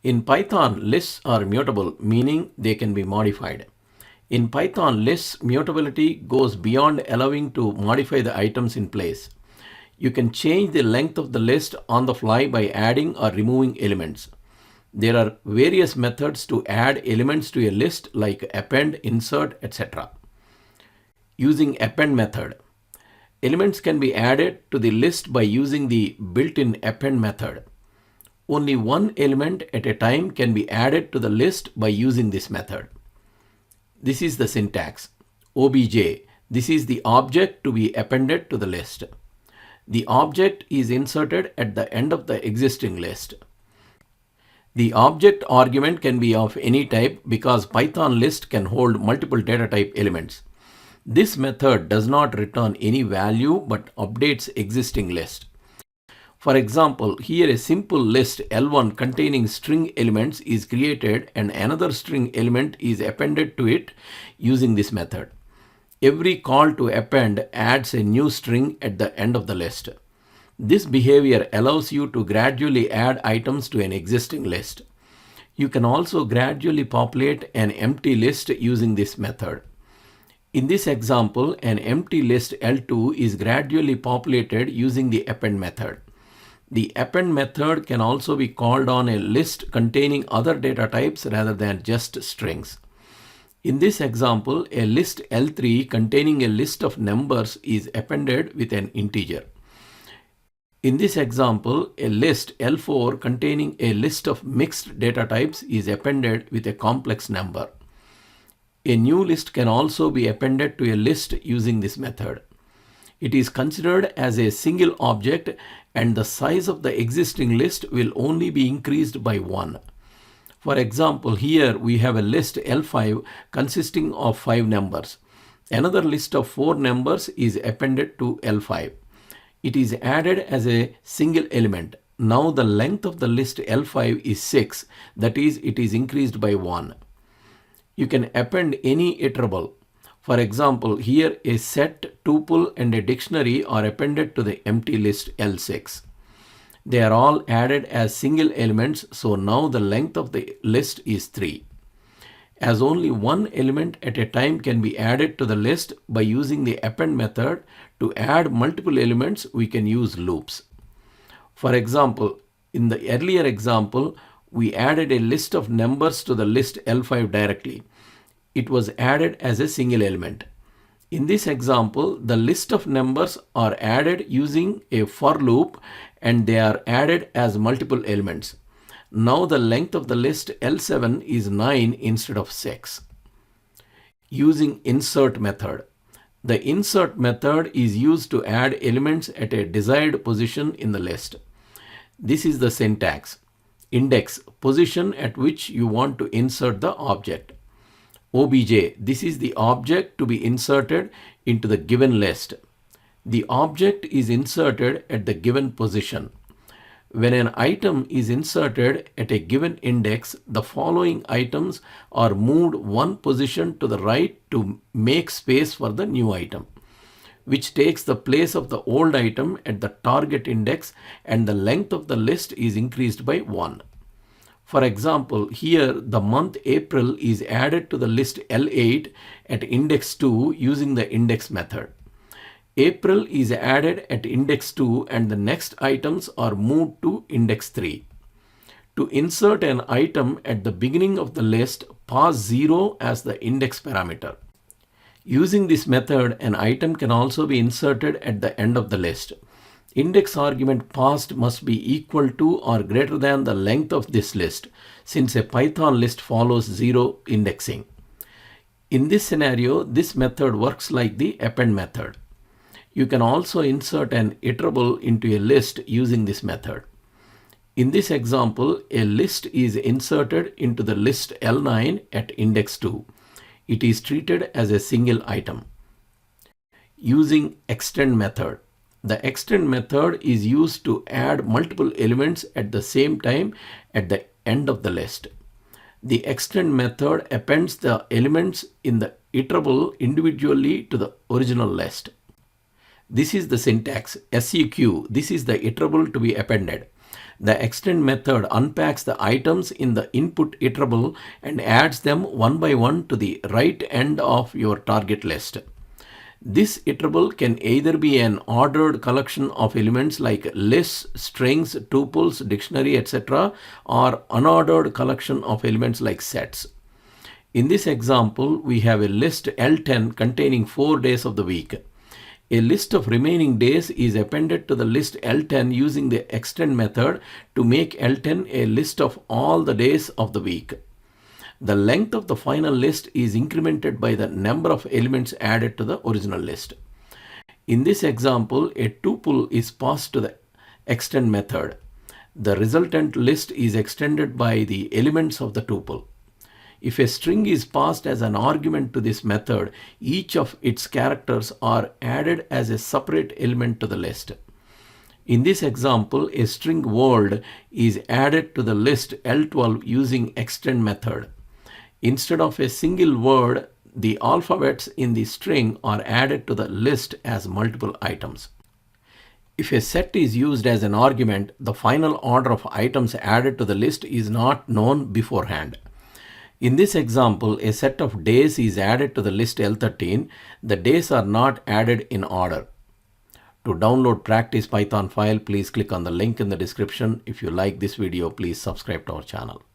In Python, lists are mutable, meaning they can be modified. In Python, lists mutability goes beyond allowing to modify the items in place. You can change the length of the list on the fly by adding or removing elements. There are various methods to add elements to a list like append, insert, etc. Using append method. Elements can be added to the list by using the built-in append method. Only one element at a time can be added to the list by using this method. This is the syntax. Obj. This is the object to be appended to the list. The object is inserted at the end of the existing list. The object argument can be of any type because Python list can hold multiple data type elements. This method does not return any value but updates existing list. For example, here a simple list L1 containing string elements is created and another string element is appended to it using this method. Every call to append adds a new string at the end of the list. This behavior allows you to gradually add items to an existing list. You can also gradually populate an empty list using this method. In this example, an empty list L2 is gradually populated using the append method. The append method can also be called on a list containing other data types rather than just strings. In this example, a list L3 containing a list of numbers is appended with an integer. In this example, a list L4 containing a list of mixed data types is appended with a complex number. A new list can also be appended to a list using this method. It is considered as a single object and the size of the existing list will only be increased by 1. For example, here we have a list L5 consisting of 5 numbers. Another list of 4 numbers is appended to L5. It is added as a single element. Now the length of the list L5 is 6, that is, it is increased by 1. You can append any iterable. For example, here a set, tuple, and a dictionary are appended to the empty list L6. They are all added as single elements, so now the length of the list is 3. As only one element at a time can be added to the list by using the append method, to add multiple elements, we can use loops. For example, in the earlier example, we added a list of numbers to the list L5 directly. It was added as a single element. In this example, the list of numbers are added using a for loop and they are added as multiple elements. Now the length of the list L7 is 9 instead of 6. Using insert method. The insert method is used to add elements at a desired position in the list. This is the syntax. Index, position at which you want to insert the object. Obj, this is the object to be inserted into the given list. The object is inserted at the given position. When an item is inserted at a given index, the following items are moved one position to the right to make space for the new item, which takes the place of the old item at the target index, and the length of the list is increased by 1. For example, here the month April is added to the list L8 at index 2 using the index method. April is added at index 2 and the next items are moved to index 3. To insert an item at the beginning of the list, pass 0 as the index parameter. Using this method, an item can also be inserted at the end of the list. Index argument passed must be equal to or greater than the length of this list, since a Python list follows 0 indexing. In this scenario, this method works like the append method. You can also insert an iterable into a list using this method. In this example, a list is inserted into the list L9 at index 2. It is treated as a single item. Using extend method. The extend method is used to add multiple elements at the same time at the end of the list. The extend method appends the elements in the iterable individually to the original list. This is the syntax. Seq, this is the iterable to be appended. The extend method unpacks the items in the input iterable and adds them one by one to the right end of your target list. This iterable can either be an ordered collection of elements like lists, strings, tuples, dictionary, etc., or unordered collection of elements like sets. In this example, we have a list L10 containing 4 days of the week. A list of remaining days is appended to the list L10 using the extend method to make L10 a list of all the days of the week. The length of the final list is incremented by the number of elements added to the original list. In this example, a tuple is passed to the extend method. The resultant list is extended by the elements of the tuple. If a string is passed as an argument to this method, each of its characters are added as a separate element to the list. In this example, a string word is added to the list L12 using extend method. Instead of a single word, the alphabets in the string are added to the list as multiple items. If a set is used as an argument, the final order of items added to the list is not known beforehand. In this example, a set of days is added to the list L13. The days are not added in order. To download practice Python file, please click on the link in the description. If you like this video, please subscribe to our channel.